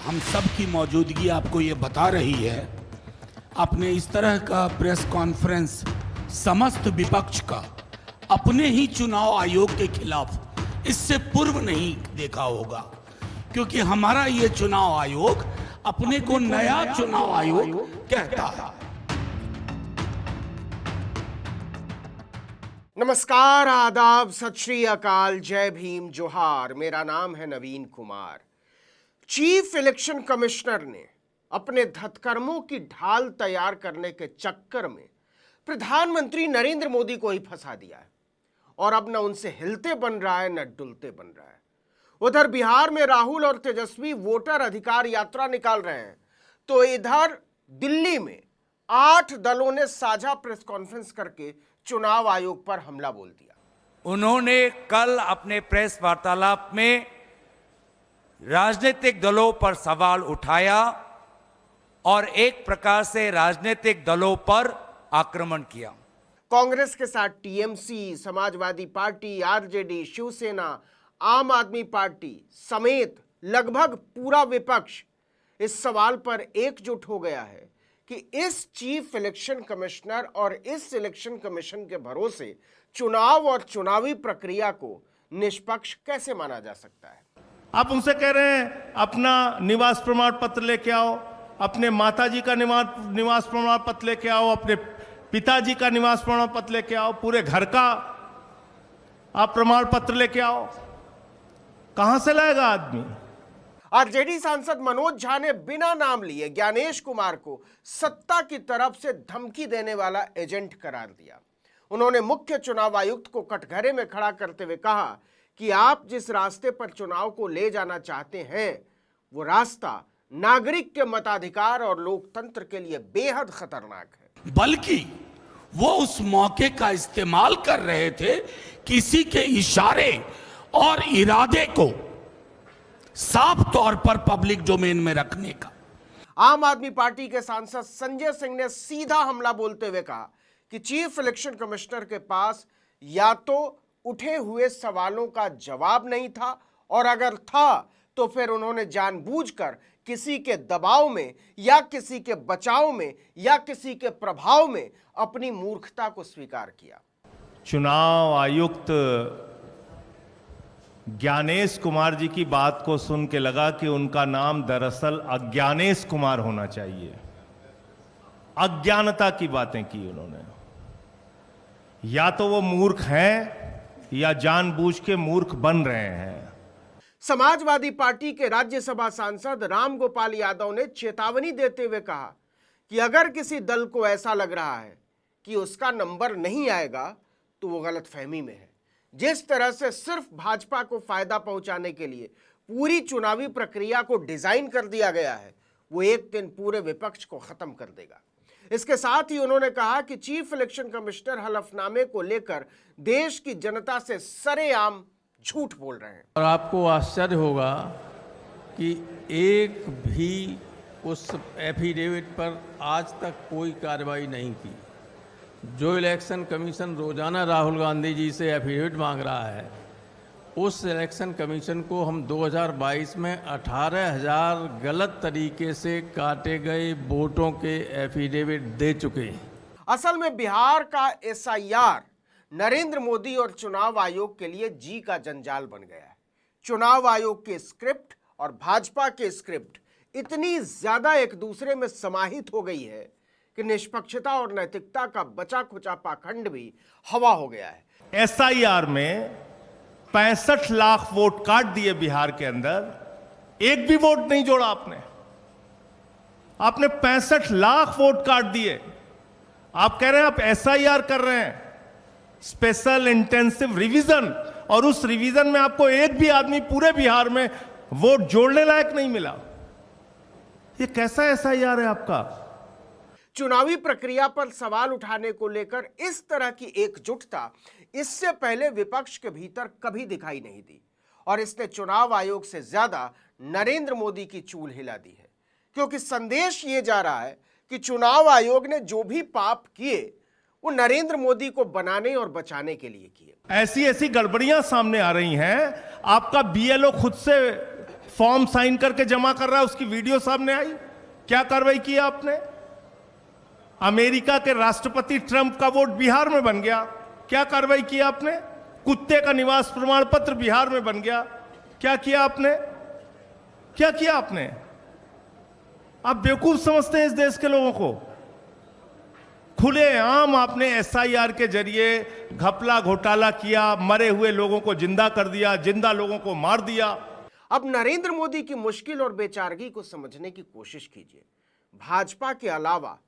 हम सब की मौजूदगी आपको ये बता रही है। आपने इस तरह का प्रेस कॉन्फ्रेंस समस्त विपक्ष का अपने ही चुनाव आयोग के खिलाफ इससे पूर्व नहीं देखा होगा, क्योंकि हमारा ये चुनाव आयोग अपने को नया चुनाव आयोग कहता है। नमस्कार, आदाब, सत श्री अकाल, जय भीम, जोहार। मेरा नाम है नवीन कुमार। चीफ इलेक्शन कमिश्नर ने अपने हथकर्मों की ढाल तैयार करने के चक्कर में प्रधानमंत्री नरेंद्र मोदी को ही फंसा दिया है और अब न उनसे हिलते बन रहा है न डुलते बन रहा है। उधर बिहार में राहुल और तेजस्वी वोटर अधिकार यात्रा निकाल रहे हैं, तो इधर दिल्ली में 8 दलों ने साझा प्रेस कॉन्फ्रेंस करके चुनाव आयोग पर हमला बोल दिया। उन्होंने कल अपने प्रेस वार्तालाप में राजनीतिक दलों पर सवाल उठाया और एक प्रकार से राजनीतिक दलों पर आक्रमण किया। कांग्रेस के साथ TMC, Samajwadi party, RJD, Shiv Sena, Aam Aadmi party समेत लगभग पूरा विपक्ष इस सवाल पर एकजुट हो गया है कि इस चीफ इलेक्शन कमिश्नर और इस इलेक्शन कमीशन के भरोसे चुनाव और चुनावी प्रक्रिया को निष्पक्ष कैसे माना जा सकता है। आप उनसे कह रहे हैं अपना निवास प्रमाण पत्र लेके आओ, अपने माताजी का निवास प्रमाण पत्र लेके आओ, अपने पिताजी का निवास प्रमाण पत्र लेके आओ, पूरे घर का आप प्रमाण पत्र लेके आओ। कहां से लाएगा आदमी? आरजेडी सांसद मनोज झा ने बिना नाम लिए ज्ञानेश कुमार को सत्ता की तरफ से धमकी देने वाला एजेंट करार दिया। उन्होंने मुख्य चुनाव आयुक्त को कटघरे में खड़ा करते हुए कहा कि आप जिस रास्ते पर चुनाव को ले जाना चाहते हैं वो रास्ता नागरिक के मताधिकार और लोकतंत्र के लिए बेहद खतरनाक है। बल्कि वो उस मौके का इस्तेमाल कर रहे थे किसी के इशारे और इरादे को साफ तौर पर पब्लिक डोमेन में रखने का। आम आदमी पार्टी के सांसद संजय सिंह ने सीधा हमला बोलते हुए कहा कि चीफ इलेक्शन कमिश्नर के पास या तो उठे हुए सवालों का जवाब नहीं था, और अगर था तो फिर उन्होंने जानबूझकर किसी के दबाव में या किसी के बचाव में या किसी के प्रभाव में अपनी मूर्खता को स्वीकार किया। चुनाव आयुक्त ज्ञानेश कुमार जी की बात को सुन के लगा कि उनका नाम दरअसल अज्ञानेश कुमार होना चाहिए। अज्ञानता की बातें की उन्होंने। या तो वो मूर्ख हैं या जानबूझ के मूर्ख बन रहे हैं। समाजवादी पार्टी के राज्यसभा सांसद राम गोपाल यादव ने चेतावनी देते हुए कहा कि अगर किसी दल को ऐसा लग रहा है कि उसका नंबर नहीं आएगा तो वो गलतफहमी में है। जिस तरह से सिर्फ भाजपा को फायदा पहुंचाने के लिए पूरी चुनावी प्रक्रिया को डिजाइन कर दिया गया है, वो एक दिन पूरे विपक्ष को खत्म कर देगा। इसके साथ ही उन्होंने कहा कि चीफ इलेक्शन कमिश्नर हलफनामे को लेकर देश की जनता से सरेआम झूठ बोल रहे हैं। और आपको आश्चर्य होगा कि एक भी उस एफिडेविट पर आज तक कोई कार्रवाई नहीं की। जो इलेक्शन कमीशन रोजाना राहुल गांधी जी से एफिडेविट मांग रहा है, उस इलेक्शन कमीशन को हम 2022 में 18,000 गलत तरीके से काटे गए वोटों के एफिडेविट दे चुके हैं। असल में बिहार का एसआईआर नरेंद्र मोदी और चुनाव आयोग के लिए जी का जंजाल बन गया है। चुनाव आयोग के स्क्रिप्ट और भाजपा के स्क्रिप्ट इतनी ज्यादा एक दूसरे में समाहित हो गई है कि निष्पक्षता और नैतिकता का बचा खुचा पाखंड भी हवा हो गया है। एसआईआर में 65 लाख वोट काट दिए बिहार के अंदर, एक भी वोट नहीं जोड़ा आपने 65 लाख वोट काट दिए। आप कह रहे हैं आप एसआईआर कर रहे हैं, स्पेशल इंटेंसिव रिवीजन, और उस रिवीजन में आपको एक भी आदमी पूरे बिहार में वोट जोड़ने लायक नहीं मिला। ये कैसा एसआईआर है आपका? चुनावी प्रक्रिया पर सवाल उठाने को लेकर इस तरह की एकजुटता इससे पहले विपक्ष के भीतर कभी दिखाई नहीं दी, और इसने चुनाव आयोग से ज्यादा नरेंद्र मोदी की चूल हिला दी है, क्योंकि संदेश ये जा रहा है कि चुनाव आयोग ने जो भी पाप किए वो नरेंद्र मोदी को बनाने और बचाने के लिए किए। ऐसी ऐसी गड़बड़ियां सामने आ रही हैं। आपका बीएलओ खुद से फॉर्म साइन करके जमा कर रहा है, उसकी वीडियो सामने आई। क्या कार्रवाई की आपने? अमेरिका के राष्ट्रपति ट्रंप का वोट बिहार में बन गया, क्या कार्रवाई की आपने? कुत्ते का निवास प्रमाण पत्र बिहार में बन गया, क्या किया आपने? क्या किया आपने? आप बेवकूफ समझते हैं इस देश के लोगों को। खुलेआम आपने एसआईआर के जरिए घपला घोटाला किया, मरे हुए लोगों को जिंदा कर दिया, जिंदा लोगों को मार दिया। अब नरेंद्र मोदी की मुश्किल और बेचारगी को समझने की कोशिश कीजिए। भाजपा के अलावा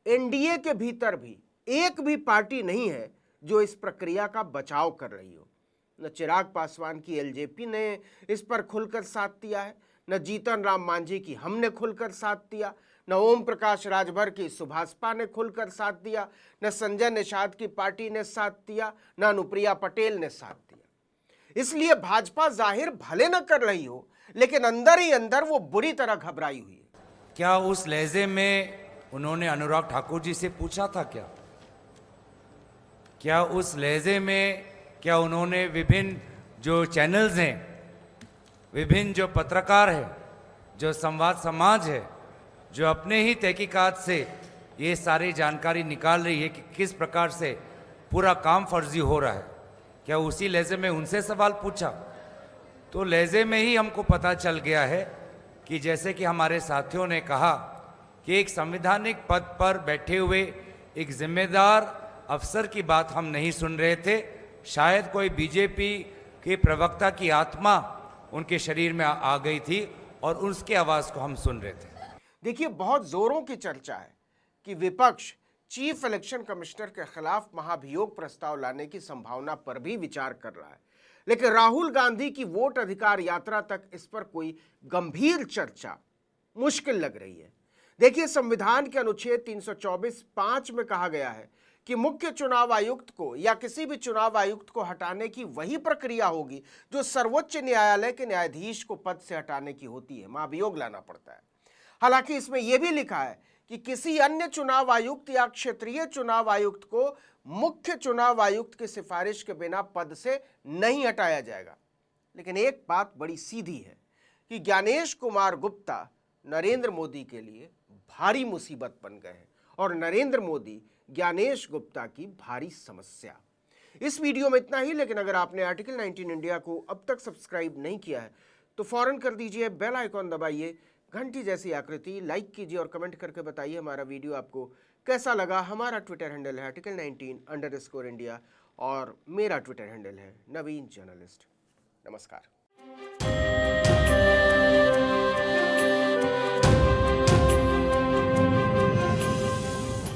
एनडीए के भीतर भी एक भी पार्टी नहीं है जो इस प्रक्रिया का बचाव कर रही हो। न चिराग पासवान की एलजेपी ने इस पर खुलकर साथ दिया है, न जीतन राम मांझी की हमने खुलकर साथ दिया, न ओम प्रकाश राजभर की सुभाषपा ने खुलकर साथ दिया, न संजय निषाद की पार्टी ने साथ दिया, न अनुप्रिया पटेल ने साथ दिया। इसलिए भाजपा जाहिर भले न कर रही हो, लेकिन अंदर ही अंदर वो बुरी तरह घबराई हुई है। क्या उस लहजे में उन्होंने अनुराग ठाकुर जी से पूछा था क्या उस लहजे में क्या उन्होंने विभिन्न जो चैनल्स हैं, विभिन्न जो पत्रकार है, जो संवाद समाज है, जो अपने ही तहकीकात से ये सारी जानकारी निकाल रही है कि किस प्रकार से पूरा काम फर्जी हो रहा है, क्या उसी लहजे में उनसे सवाल पूछा? तो लहजे में ही हमको पता चल गया है कि जैसे कि हमारे साथियों ने कहा कि एक संवैधानिक पद पर बैठे हुए एक जिम्मेदार अफसर की बात हम नहीं सुन रहे थे। शायद कोई बीजेपी के प्रवक्ता की आत्मा उनके शरीर में आ गई थी और उसकी आवाज़ को हम सुन रहे थे। देखिए, बहुत जोरों की चर्चा है कि विपक्ष चीफ इलेक्शन कमिश्नर के खिलाफ महाभियोग प्रस्ताव लाने की संभावना पर भी विचार कर रहा है, लेकिन राहुल गांधी की वोट अधिकार यात्रा तक इस पर कोई गंभीर चर्चा मुश्किल लग रही है। देखिए, संविधान के अनुच्छेद 324(5) में कहा गया है कि मुख्य चुनाव आयुक्त को या किसी भी चुनाव आयुक्त को हटाने की वही प्रक्रिया होगी जो सर्वोच्च न्यायालय के न्यायाधीश को पद से हटाने की होती है, महाभियोग लाना पड़ता है। हालांकि इसमें यह भी लिखा है कि किसी अन्य चुनाव आयुक्त या क्षेत्रीय चुनाव आयुक्त को मुख्य चुनाव आयुक्त की सिफारिश के बिना पद से नहीं हटाया जाएगा। लेकिन एक बात बड़ी सीधी है कि ज्ञानेश कुमार गुप्ता नरेंद्र मोदी के लिए भारी मुसीबत बन गए हैं और नरेंद्र मोदी ज्ञानेश गुप्ता की भारी समस्या। इस वीडियो में इतना ही, लेकिन अगर आपने आर्टिकल 19 इंडिया को अब तक सब्सक्राइब नहीं किया है तो फौरन कर दीजिए, बेल आइकॉन दबाइए, घंटी जैसी आकृति, लाइक कीजिए और कमेंट करके बताइए हमारा वीडियो आपको कैसा लगा। हमारा ट्विटर हैंडल है आर्टिकल 19_इंडिया और मेरा ट्विटर हैंडल है नवीन जर्नलिस्ट। नमस्कार।